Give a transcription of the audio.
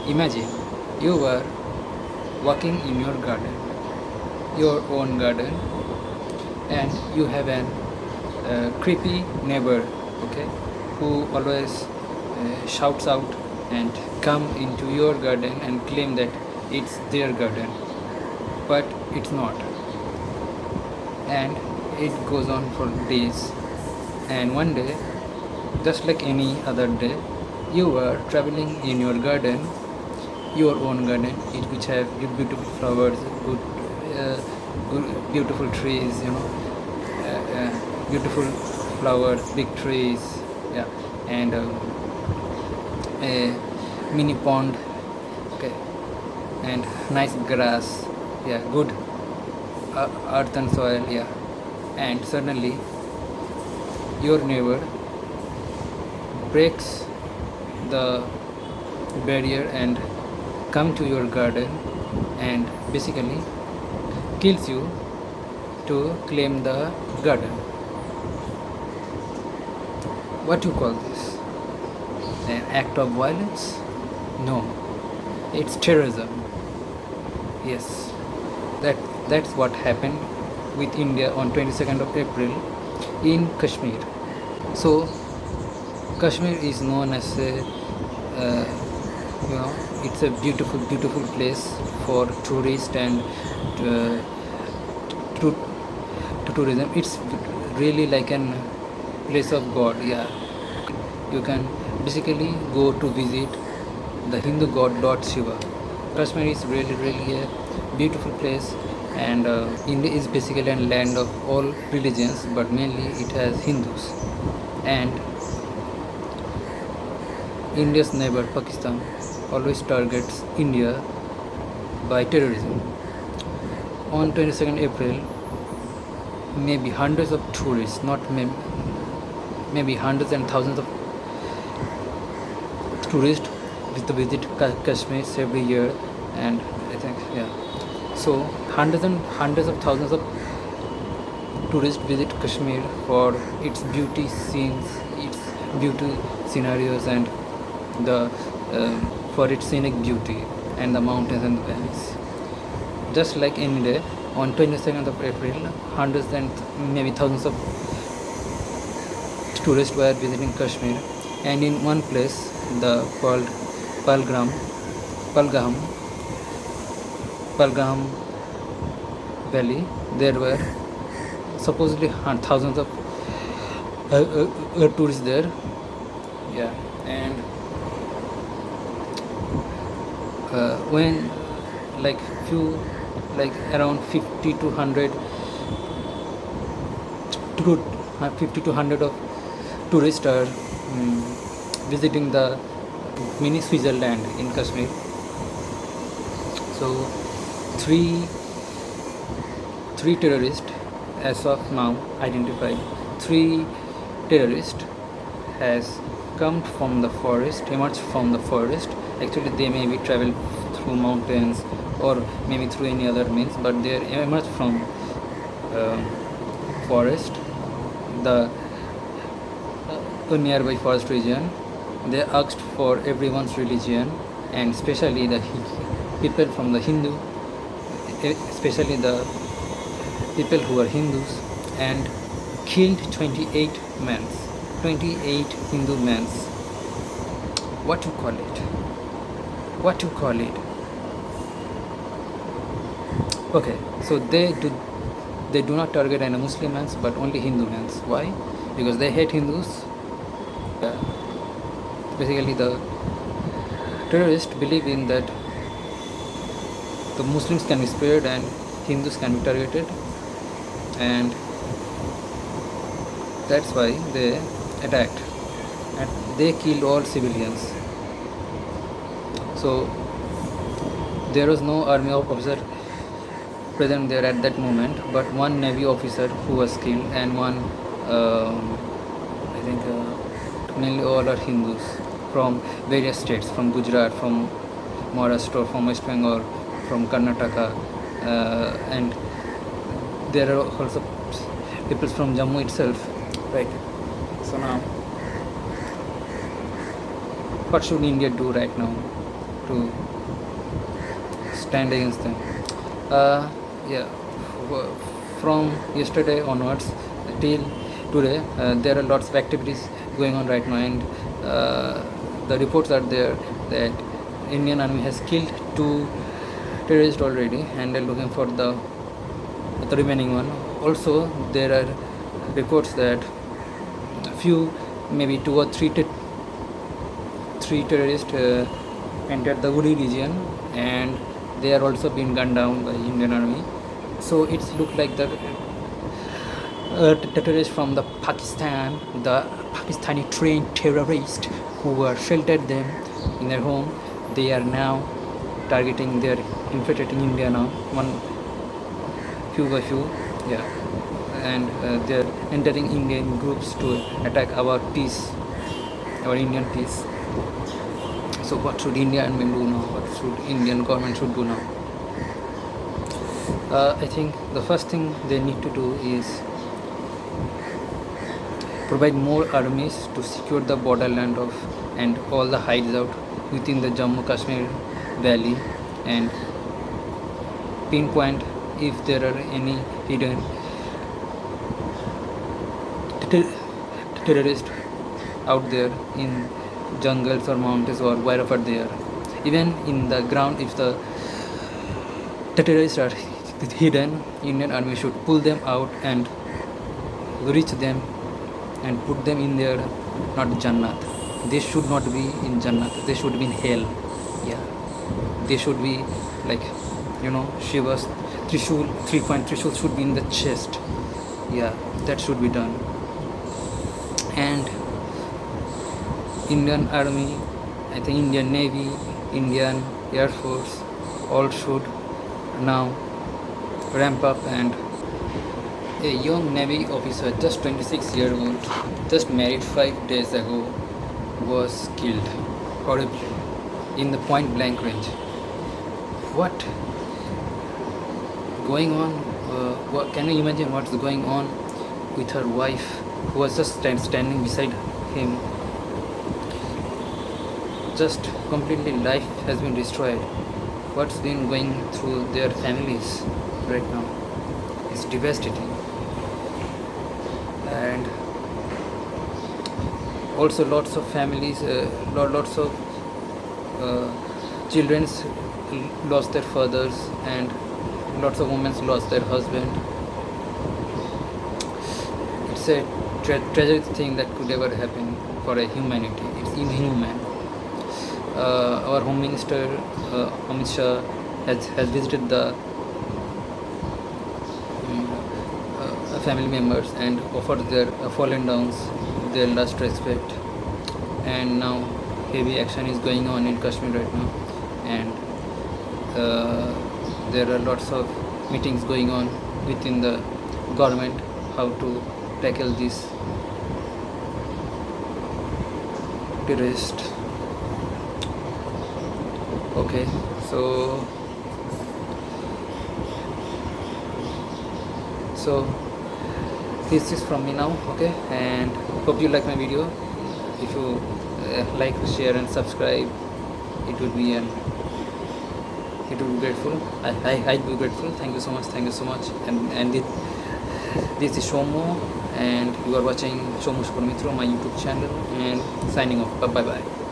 Imagine you were walking in your garden, your own garden, and you have an creepy neighbor, okay, who always shouts out and come into your garden and claim that it's their garden, but it's not. And it goes on for days. And one day, just like any other day, you were traveling in your garden, your own garden, which have beautiful flowers, uh, good beautiful trees, beautiful flowers, big trees, yeah, and a mini pond, okay, and nice grass, yeah, good earth and soil, yeah. And suddenly your neighbor breaks the barrier and come to your garden and basically kills you to claim the garden. What do you call this? An act of violence? No, it's terrorism. Yes, that's what happened with India on 22nd of April in Kashmir. So Kashmir is known as a it's a beautiful place for tourists and uh, to, to tourism. It's really like an place of God. Yeah, you can basically go to visit the Hindu god Lord Shiva. Kashmir is really a beautiful place, and India is basically a land of all religions, but mainly it has Hindus. And India's neighbor Pakistan always targets India by terrorism. On 22nd April, maybe hundreds of tourists, not maybe hundreds and thousands of tourists visit Kashmir every year, and I think, yeah. So hundreds of thousands of tourists visit Kashmir for its beauty scenes, its beauty scenarios, and the for its scenic beauty and the mountains and the valleys. Just like any day, on 22nd of April, hundreds and maybe thousands of tourists were visiting Kashmir, and in one place, the called Pahalgam, Pahalgam, Pahalgam Valley, there were supposedly thousands of tourists there. Yeah, and when around 50 to 100 of tourists are visiting the mini Switzerland in Kashmir. So three terrorists as of now identified. Three terrorists has come from the forest, emerged from the forest. Actually, they may be traveled through mountains or maybe through any other means, but they emerged from forest, the nearby forest region. They asked for everyone's religion, and especially the people from the Hindu, especially the people who are Hindus, and killed 28 men, 28 Hindu men. What you call it? What you call it? Okay, so they do not target any Muslim men, but only Hindu men. Why? Because they hate Hindus. Basically, the terrorists believe in that the Muslims can be spared and Hindus can be targeted, and that's why they attacked and they killed all civilians. So there was no army officer present there at that moment, but one navy officer who was killed, and one I think mainly all are Hindus from various states, from Gujarat, from Maharashtra, from West Bengal, from Karnataka, and there are also people from Jammu itself, right? So now, what should India do right now? to stand against them. Uh, yeah, from yesterday onwards till today, there are lots of activities going on right now, and the reports are there that Indian army has killed 2 terrorists already, and they're looking for the remaining one. Also, there are reports that a few, maybe 2 or 3 terrorists entered the Uri region, and they are also being gunned down by Indian army. So it's looked like the terrorists from the Pakistani trained terrorists who were sheltered them in their home, they are now targeting, they are infiltrating India now, few by few, yeah, and they are entering Indian groups to attack our peace, our Indian peace. So what should India and do now? What should Indian government should do now? I think the first thing they need to do is provide more armies to secure the borderland of and all the hideouts within the Jammu Kashmir valley, and pinpoint if there are any hidden terrorists out there in jungles or mountains or wherever they are. Even in the ground, if the terrorists are hidden, Indian army should pull them out and reach them and put them in their, not Jannat. They should not be in Jannat. They should be in hell. Yeah. They should be like, Shiva's Trishul, 3-point Trishul should be in the chest. Yeah, that should be done. And Indian army, I think Indian Navy, Indian Air Force, all should now ramp up. And a young Navy officer, just 26-year-old, just married 5 days ago, was killed horribly in the point blank range. What going on? What can you imagine what's going on with her wife, who was just standing beside him? Just completely life has been destroyed. What's been going through their families right now? It's devastating. And also lots of families, lots of children lost their fathers, and lots of women lost their husband. It's a tragic thing that could ever happen for a humanity. It's inhuman. Our Home Minister Amit Shah has visited the family members and offered their fallen downs their last respect. And now heavy action is going on in Kashmir right now, and there are lots of meetings going on within the government how to tackle this terrorist. Okay, so this is from me now. Okay, and hope you like my video. If you like, share and subscribe, it would be grateful. I'd be grateful. Thank you so much. And this is Shomo, and you are watching Shomo Mitro, my YouTube channel, and signing off. Bye bye.